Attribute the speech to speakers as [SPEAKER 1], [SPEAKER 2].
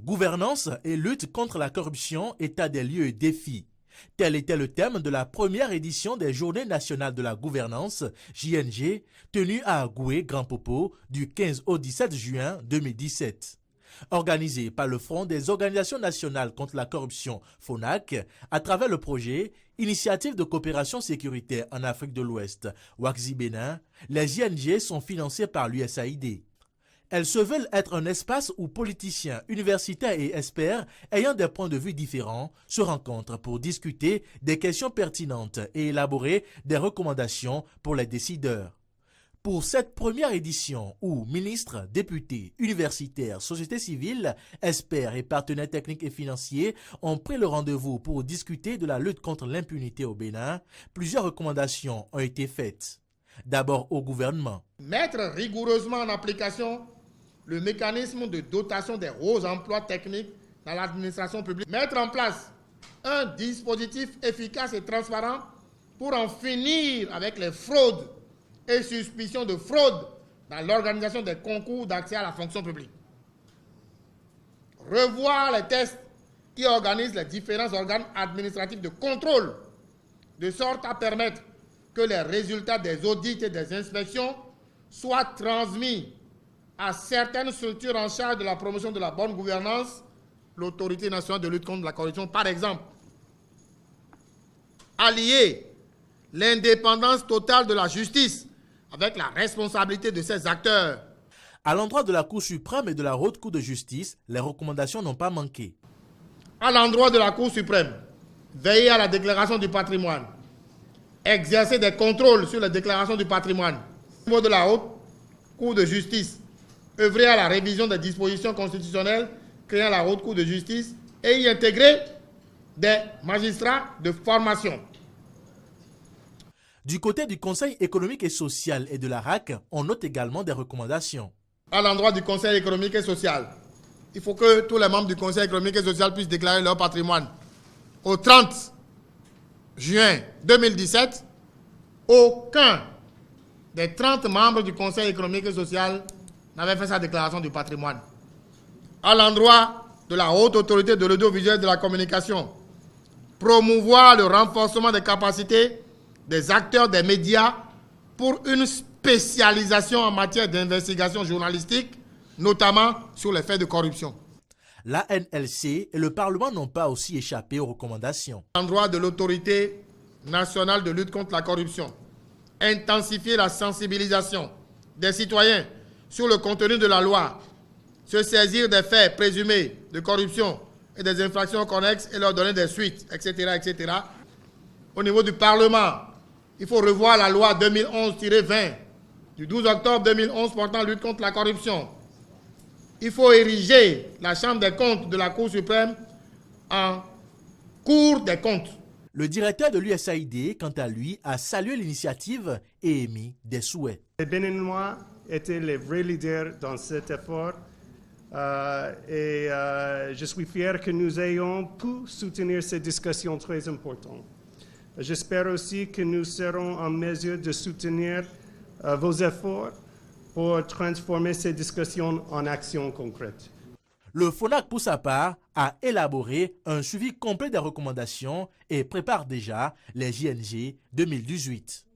[SPEAKER 1] Gouvernance et lutte contre la corruption, état des lieux et défis. Tel était le thème de la première édition des Journées nationales de la gouvernance, JNG, tenue à Agoué, Grand Popo, du 15 au 17 juin 2017. Organisée par le Front des organisations nationales contre la corruption, FONAC, à travers le projet Initiative de coopération sécuritaire en Afrique de l'Ouest, WACSI Bénin, les JNG sont financées par l'USAID. Elles se veulent être un espace où politiciens, universitaires et experts ayant des points de vue différents se rencontrent pour discuter des questions pertinentes et élaborer des recommandations pour les décideurs. Pour cette première édition où ministres, députés, universitaires, sociétés civiles, experts et partenaires techniques et financiers ont pris le rendez-vous pour discuter de la lutte contre l'impunité au Bénin, plusieurs recommandations ont été faites. D'abord au gouvernement.
[SPEAKER 2] Mettre rigoureusement en application le mécanisme de dotation des hauts emplois techniques dans l'administration publique. Mettre en place un dispositif efficace et transparent pour en finir avec les fraudes et suspicions de fraude dans l'organisation des concours d'accès à la fonction publique. Revoir les tests qui organisent les différents organes administratifs de contrôle, de sorte à permettre que les résultats des audits et des inspections soient transmis à certaines structures en charge de la promotion de la bonne gouvernance, l'Autorité nationale de lutte contre la corruption, par exemple. Allier l'indépendance totale de la justice avec la responsabilité de ses acteurs.
[SPEAKER 1] À l'endroit de la Cour suprême et de la Haute Cour de justice, les recommandations n'ont pas manqué.
[SPEAKER 2] À l'endroit de la Cour suprême, veiller à la déclaration du patrimoine, exercer des contrôles sur la déclaration du patrimoine. Au niveau de la Haute Cour de justice, œuvrer à la révision des dispositions constitutionnelles créant la Haute Cour de justice et y intégrer des magistrats de formation.
[SPEAKER 1] Du côté du Conseil économique et social et de la RAC, on note également des recommandations.
[SPEAKER 2] À l'endroit du Conseil économique et social, il faut que tous les membres du Conseil économique et social puissent déclarer leur patrimoine. Au 30 juin 2017, aucun des 30 membres du Conseil économique et social n'avait fait sa déclaration du patrimoine. À l'endroit de la haute autorité de l'audiovisuel et de la communication, promouvoir le renforcement des capacités des acteurs des médias pour une spécialisation en matière d'investigation journalistique, notamment sur les faits de corruption.
[SPEAKER 1] L'ANLC et le Parlement n'ont pas aussi échappé aux recommandations.
[SPEAKER 2] À l'endroit de l'Autorité nationale de lutte contre la corruption, intensifier la sensibilisation des citoyens sur le contenu de la loi, se saisir des faits présumés de corruption et des infractions connexes et leur donner des suites, etc., etc. Au niveau du Parlement, il faut revoir la loi 2011-20 du 12 octobre 2011 portant lutte contre la corruption. Il faut ériger la Chambre des comptes de la Cour suprême en Cour des comptes.
[SPEAKER 1] Le directeur de l'USAID, quant à lui, a salué l'initiative et émis des souhaits.
[SPEAKER 3] Les Béninois étaient les vrais leaders dans cet effort je suis fier que nous ayons pu soutenir ces discussions très importantes. J'espère aussi que nous serons en mesure de soutenir vos efforts pour transformer ces discussions en actions concrètes.
[SPEAKER 1] Le FONAC, pour sa part, a élaboré un suivi complet des recommandations et prépare déjà les JNG 2018.